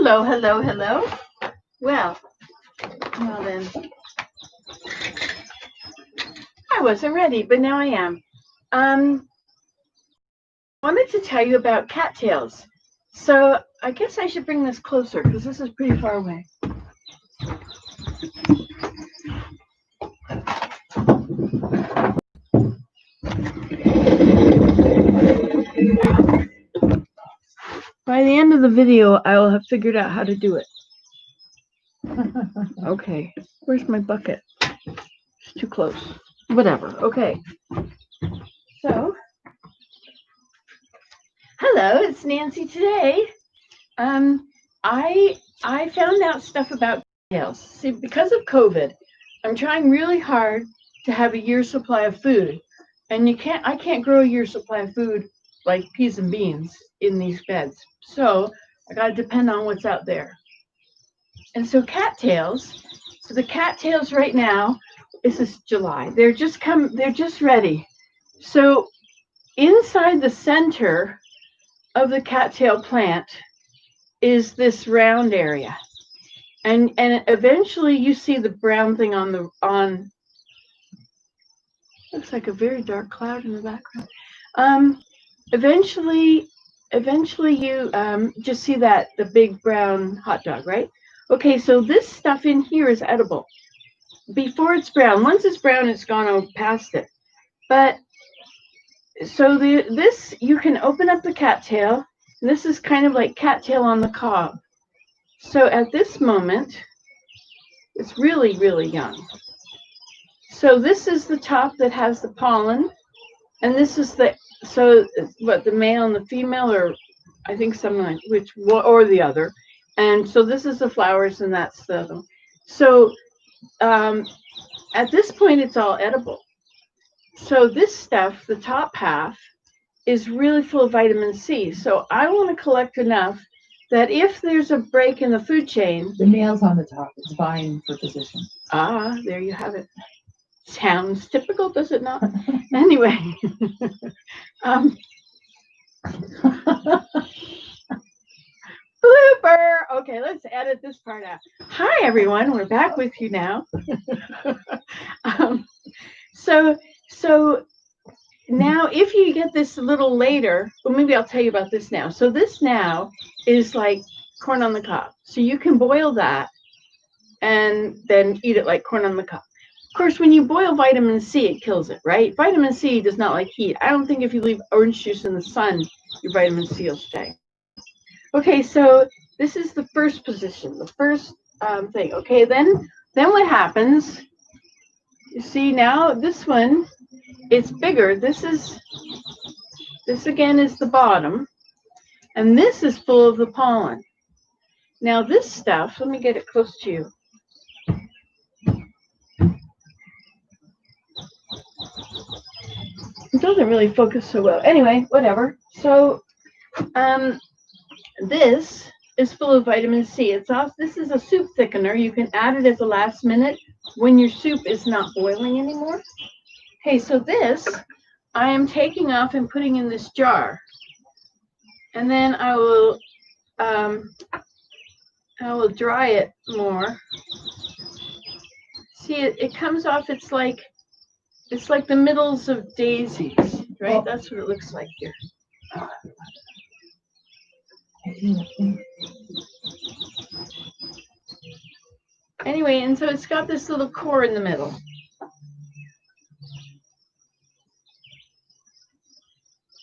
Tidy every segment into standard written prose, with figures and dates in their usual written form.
Hello, hello, hello. Well then, I wasn't ready, but now I am. I wanted to tell you about cattails. So I guess I should bring this closer because this is pretty far away. By the end of the video, I will have figured out how to do it. Okay, where's my bucket? It's too close. Whatever. Okay. So, hello, it's Nancy today. I found out stuff about cattails. See, because of COVID, I'm trying really hard to have a year's supply of food, and I can't grow a year's supply of food like peas and beans in these beds. So I got to depend on what's out there. And so cattails. So the cattails right now, this is July. They're just ready. So inside the center of the cattail plant is this round area. And eventually you see the brown thing on looks like a very dark cloud in the background. Eventually you just see the big brown hot dog, right? Okay, so this stuff in here is edible before it's brown. Once it's brown, it's gone past it. But so this, you can open up the cattail. This is kind of like cattail on the cob. So at this moment, it's really, really young. So this is the top that has the pollen, and this is the male and the female, or I think something like which or the other. And so this is the flowers, and that's the other one. So at this point, it's all edible. So this stuff, the top half, is really full of vitamin C. So I want to collect enough that if there's a break in the food chain... The male's on the top. It's vying for position. Ah, there you have it. Sounds typical, does it not? Anyway. Blooper! Okay, let's edit this part out. Hi, everyone. We're back with you now. So now, if you get this a little later, well, maybe I'll tell you about this now. So this now is like corn on the cob. So you can boil that and then eat it like corn on the cob. Of course, when you boil vitamin C, it kills it, right? Vitamin C does not like heat. I don't think if you leave orange juice in the sun, your vitamin C will stay. Okay, so this is the first position, the first thing. Okay, then what happens? You see now this one, it's bigger. This again is the bottom, and this is full of the pollen. Now this stuff, let me get it close to you. It doesn't really focus so well. Anyway, whatever. So this is full of vitamin C. This is a soup thickener. You can add it at the last minute when your soup is not boiling anymore. Okay, so this I am taking off and putting in this jar, and then I will dry it more. See, it comes off. It's like the middles of daisies, right? That's what it looks like here. Anyway, and so it's got this little core in the middle.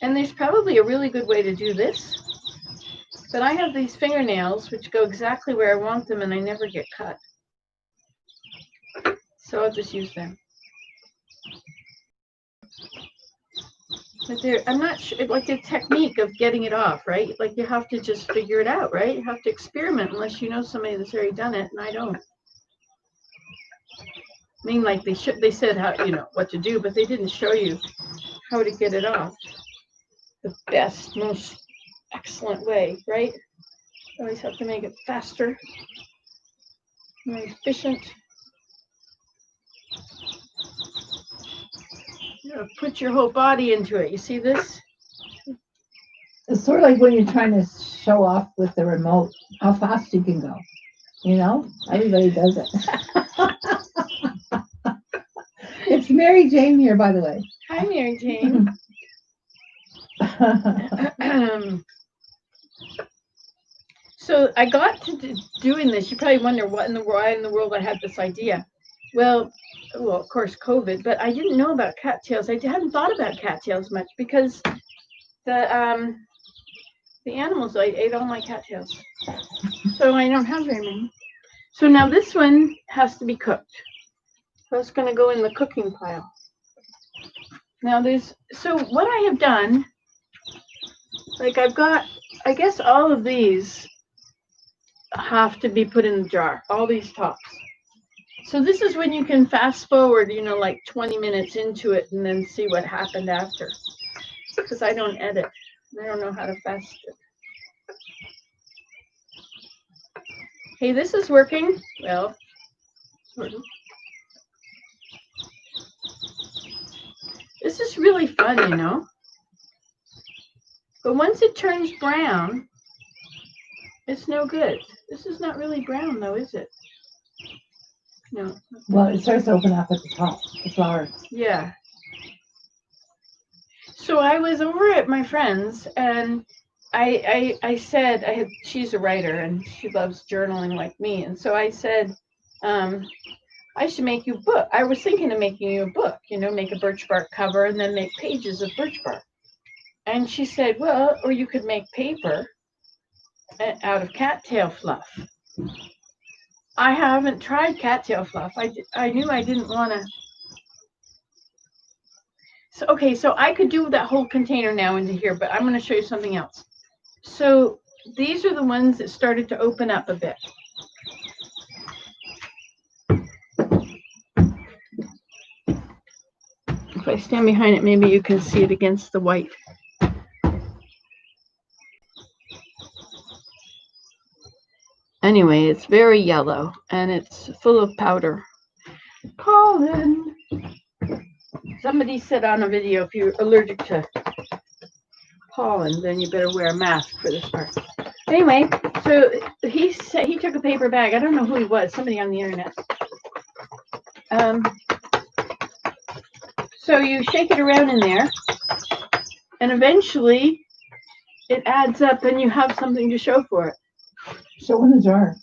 And there's probably a really good way to do this, but I have these fingernails which go exactly where I want them, and I never get cut. So I'll just use them. But I'm not sure, like the technique of getting it off, right? Like you have to just figure it out, right? You have to experiment unless you know somebody that's already done it, and I don't. I mean, like they said how, what to do, but they didn't show you how to get it off the best, most excellent way, right? You always have to make it faster, more efficient. Put your whole body into it. You see this? It's sort of like when you're trying to show off with the remote how fast you can go. You know, everybody does it. It's Mary Jane here, by the way. Hi, Mary Jane. So I got to doing this. You probably wonder why in the world I had this idea. Well, of course, COVID, but I didn't know about cattails. I hadn't thought about cattails much because the animals ate all my cattails, so I don't have very many. So now this one has to be cooked. So it's going to go in the cooking pile. Now so what I have done, like I've got, I guess all of these have to be put in the jar, all these tops. So this is when you can fast forward, like 20 minutes into it and then see what happened after. Because I don't edit. I don't know how to fast it. Hey, this is working. Well, sort of. This is really fun, But once it turns brown, it's no good. This is not really brown, though, is it? No. Well, it starts to open up at the top, the flower. Yeah. So I was over at my friend's, and I said, she's a writer, and she loves journaling like me. And so I said, I should make you a book. I was thinking of making you a book, make a birch bark cover and then make pages of birch bark. And she said, well, or you could make paper out of cattail fluff. I haven't tried cattail fluff. I knew I didn't want to. So, okay, so I could do that whole container now into here, but I'm going to show you something else. So these are the ones that started to open up a bit. If I stand behind it, maybe you can see it against the white. Anyway, it's very yellow and it's full of powder. Colin! Somebody said on a video, if you're allergic to pollen, then you better wear a mask for this part. Anyway, so he said he took a paper bag. I don't know who he was, somebody on the internet. So you shake it around in there, and eventually it adds up and you have something to show for it. Show in the jar.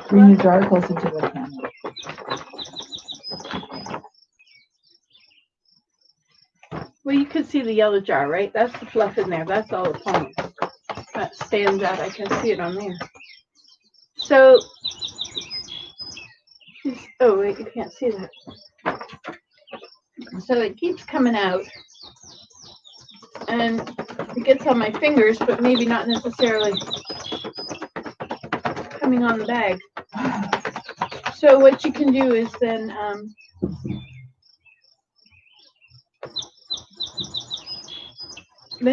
Bring the jar closer to the camera. Well, you can see the yellow jar, right? That's the fluff in there. That's all the pollen. That stands out. I can see it on there. So, oh wait, you can't see that. So it keeps coming out, and it gets on my fingers, but maybe not necessarily coming on the bag. So what you can do is then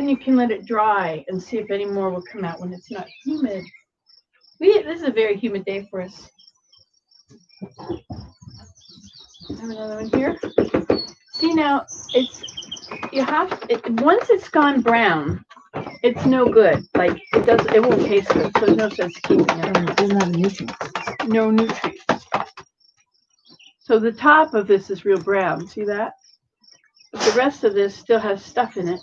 you can let it dry and see if any more will come out when it's not humid. This is a very humid day for us. I have another one here. See now, once it's gone brown, it's no good. Like it won't taste good. So there's no sense keeping it. It doesn't have nutrients. No nutrients. So the top of this is real brown. See that? But the rest of this still has stuff in it.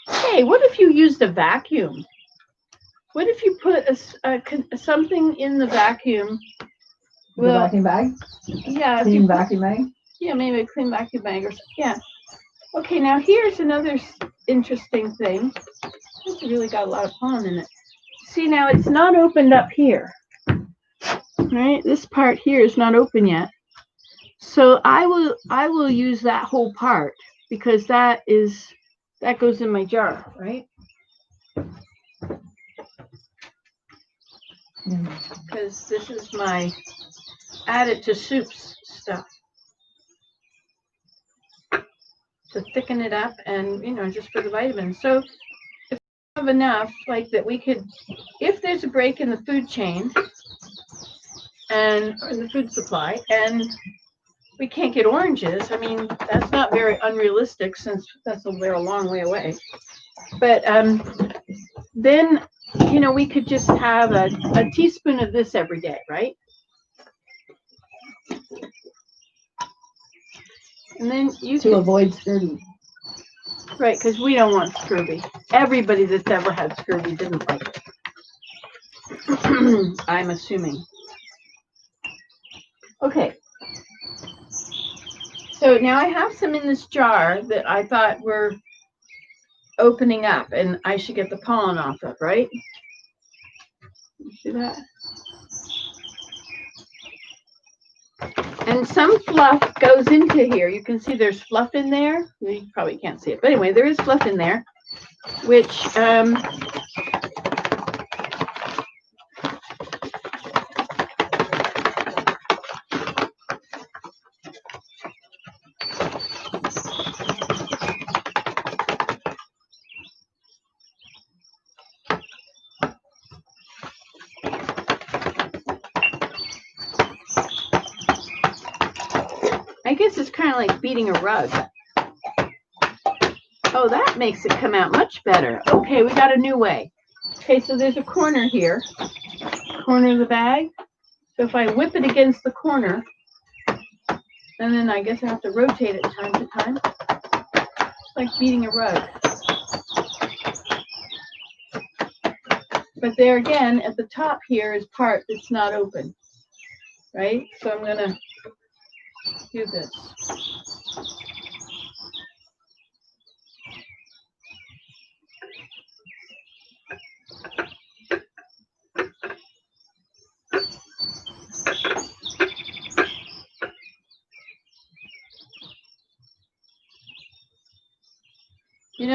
Hey, what if you used a vacuum? What if you put something in the vacuum? The vacuum bag? Yeah. Clean vacuum bag? Yeah, maybe a clean vacuum bag or something. Yeah. Okay, now here's another interesting thing. It's really got a lot of pollen in it. See, now it's not opened up here. Right? This part here is not open yet. So I will use that whole part because that goes in my jar, right? Because this is my added to soups stuff to thicken it up and just for the vitamins. So if we have enough like that, we could, if there's a break in the food chain, and in the food supply, and we can't get oranges. I mean, that's not very unrealistic since they're a long way away. But then, we could just have a teaspoon of this every day, right? And then to avoid scurvy. Right, because we don't want scurvy. Everybody that's ever had scurvy didn't like it. I'm assuming. Okay. So now I have some in this jar that I thought were opening up and I should get the pollen off of, right? You see that? And some fluff goes into here. You can see there's fluff in there. You probably can't see it. But anyway, there is fluff in there, which I guess it's kind of like beating a rug. Oh, that makes it come out much better. Okay, we got a new way. Okay, so there's a corner here, corner of the bag. So if I whip it against the corner, and then I guess I have to rotate it time to time. It's like beating a rug. But there again, at the top here is part that's not open, right? So I'm going to do this.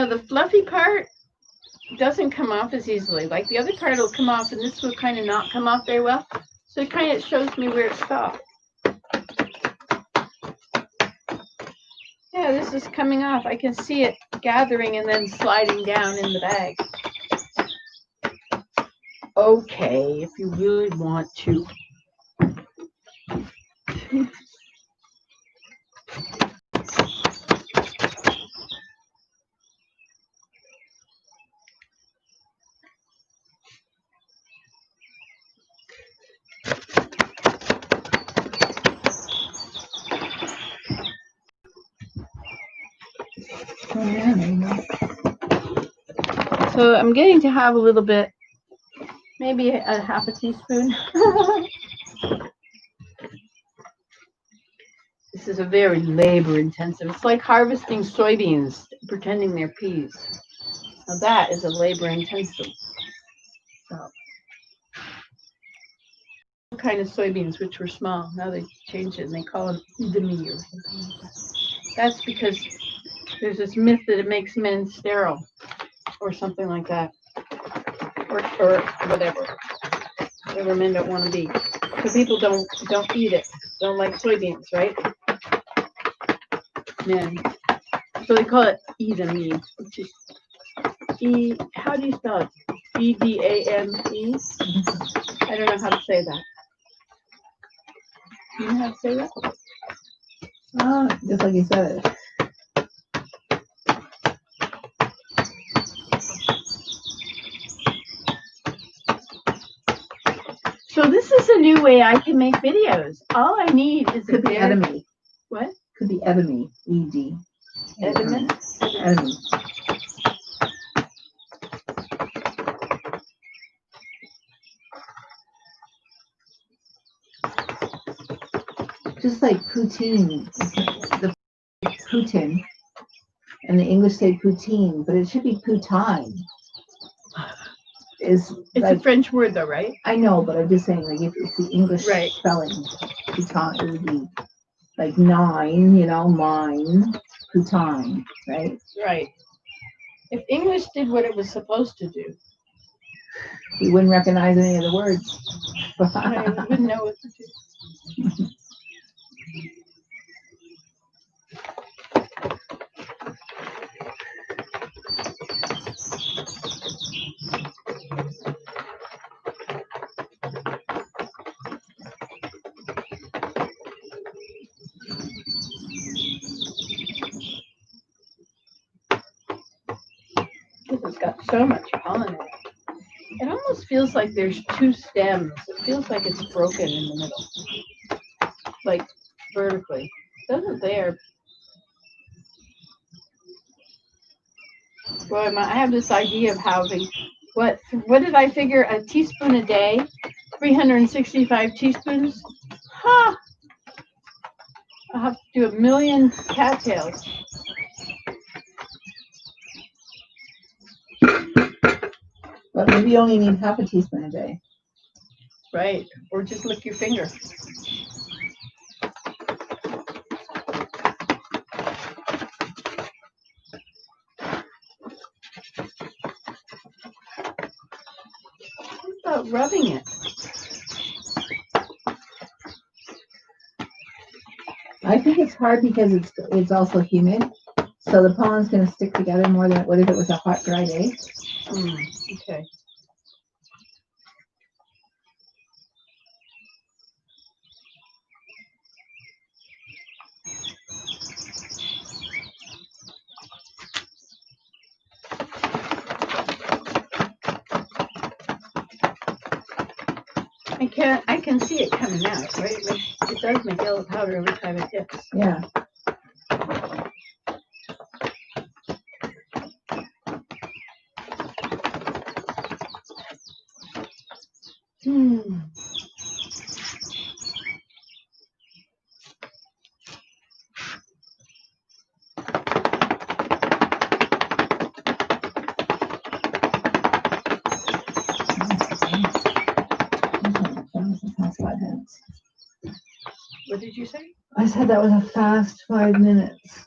The fluffy part doesn't come off as easily. Like the other part will come off, and this will kind of not come off very well. So it kind of shows me where it stopped. Yeah, this is coming off. I can see it gathering and then sliding down in the bag. Okay, if you really want to. So I'm getting to have a little bit, maybe a half a teaspoon. This is a very labor intensive. It's like harvesting soybeans, pretending they're peas. Now that is a labor intensive. So, kind of soybeans, which were small. Now they changed it and they call them idemi or something like that. That's because there's this myth that it makes men sterile or something like that. Or whatever men don't want to be. So people don't eat it. Don't like soybeans, right? Men. So they call it idemi, which is how do you spell it? E-D-A-M-E? I don't know how to say that. Do you know how to say that? Just like you said it. So this is a new way I can make videos. All I need is Could be edamame. What? Could be edamame. E-D. Edamame? Edamame. Just like poutine, the poutine, and the English say poutine, but it should be poutine. It's like, a French word, though, right? I know, but I'm just saying, like, if it's the English spelling, poutine, it would be like nine, mine, poutine, right? Right. If English did what it was supposed to do, you wouldn't recognize any of the words. I wouldn't know what to do. so much pollen in it. It almost feels like there's two stems. It feels like it's broken in the middle, like vertically. Doesn't there? Boy, I have this idea of having, what did I figure? A teaspoon a day, 365 teaspoons? Ha! I'll have to do 1,000,000 cattails. But maybe you only need half a teaspoon a day. Right, or just lick your finger. What about rubbing it? I think it's hard because it's also humid, so the pollen's going to stick together more than it would if it was a hot, dry day. Okay. I can see it coming out, right? It does make yellow powder every time it hits. Yeah. What did you say? I said that was a fast 5 minutes.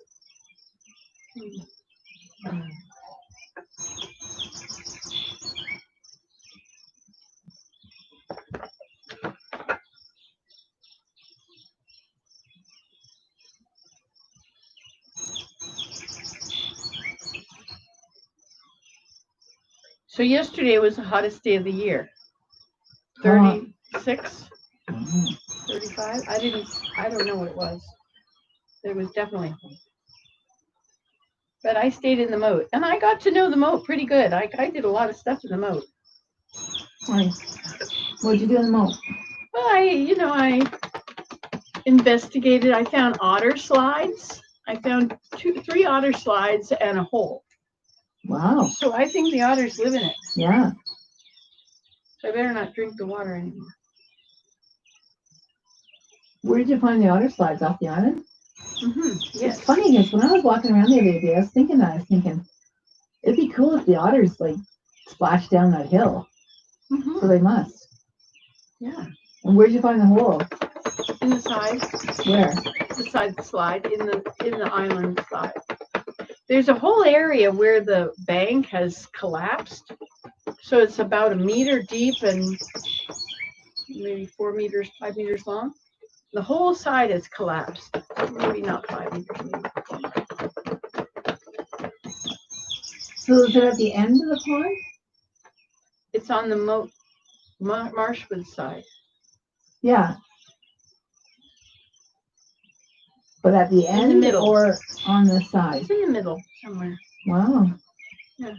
So yesterday was the hottest day of the year. 36, 35. I don't know what it was. It was definitely hot. But I stayed in the moat, and I got to know the moat pretty good. I did a lot of stuff in the moat. Nice. What'd you do in the moat? Well, I investigated. I found otter slides. I found 3 otter slides and a hole. Wow. So I think the otters live in it. Yeah. So I better not drink the water anymore. Where did you find the otter slides? Off the island? Yes. It's funny because when I was walking around the other day, I was thinking, it'd be cool if the otters splash down that hill. So they must. Yeah. And where'd you find the hole? In the side. Where? Beside the slide, in the island side. There's a whole area where the bank has collapsed. So it's about 1 meter deep and maybe 4 meters, 5 meters long. The whole side has collapsed. Maybe not 5 meters, maybe 4 meters. So is it at the end of the pond? It's on the Marshwood side. Yeah. But at the end, in the middle, or on the side? It's in the middle somewhere. Wow. Yeah.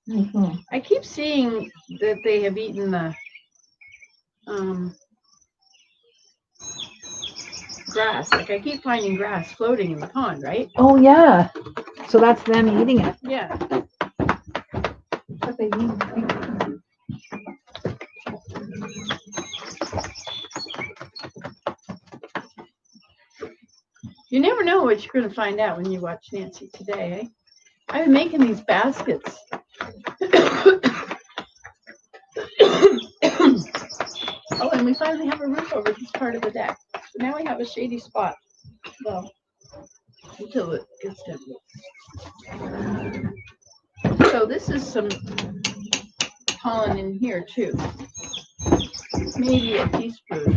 Very cool. I keep seeing that they have eaten the grass. I keep finding grass floating in the pond, right? Oh yeah. So that's them eating it. Yeah. What they eat. You never know what you're going to find out when you watch Nancy Today, eh? I've been making these baskets. Oh, and we finally have a roof over this part of the deck. So now we have a shady spot. Well, until it gets done. So this is some pollen in here too. Maybe a teaspoon.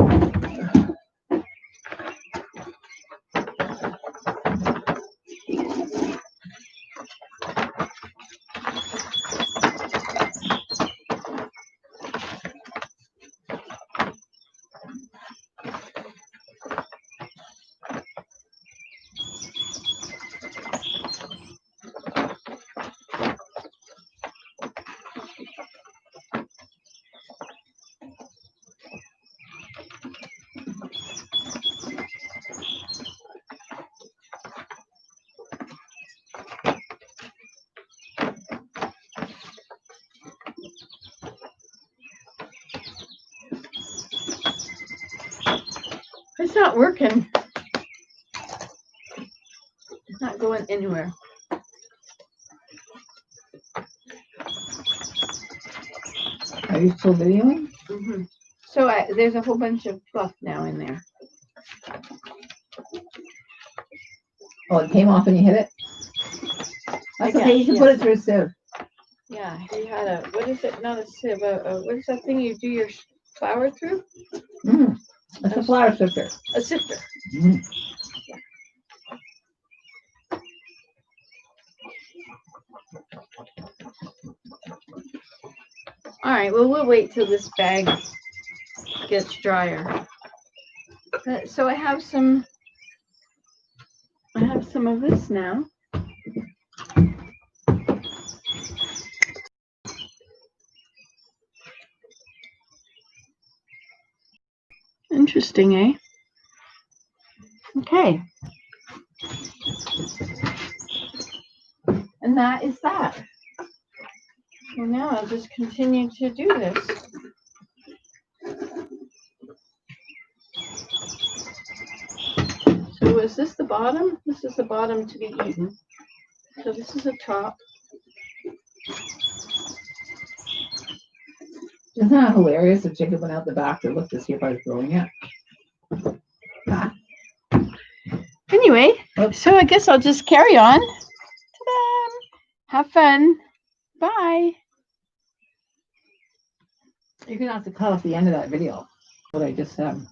not working. It's not going anywhere. Are you still videoing? Mm-hmm. So there's a whole bunch of fluff now in there. Oh, it came off and you hit it? That's okay, you can put it through a sieve. Yeah, he had a, what is it? Not a sieve. What is that thing you do your flour through? Mm. That's a flour sifter. A sifter. Mm. All right, well, we'll wait till this bag gets drier. So I have some of this now. Interesting, eh? Okay. And that is that. So now I'll just continue to do this. So is this the bottom? This is the bottom to be eaten. So this is the top. Isn't that hilarious if Jacob went out the back to look to see if I was growing it? Ah. Anyway, so I guess I'll just carry on. Ta-da! Have fun. Bye. You're gonna have to cut off the end of that video. What I just said.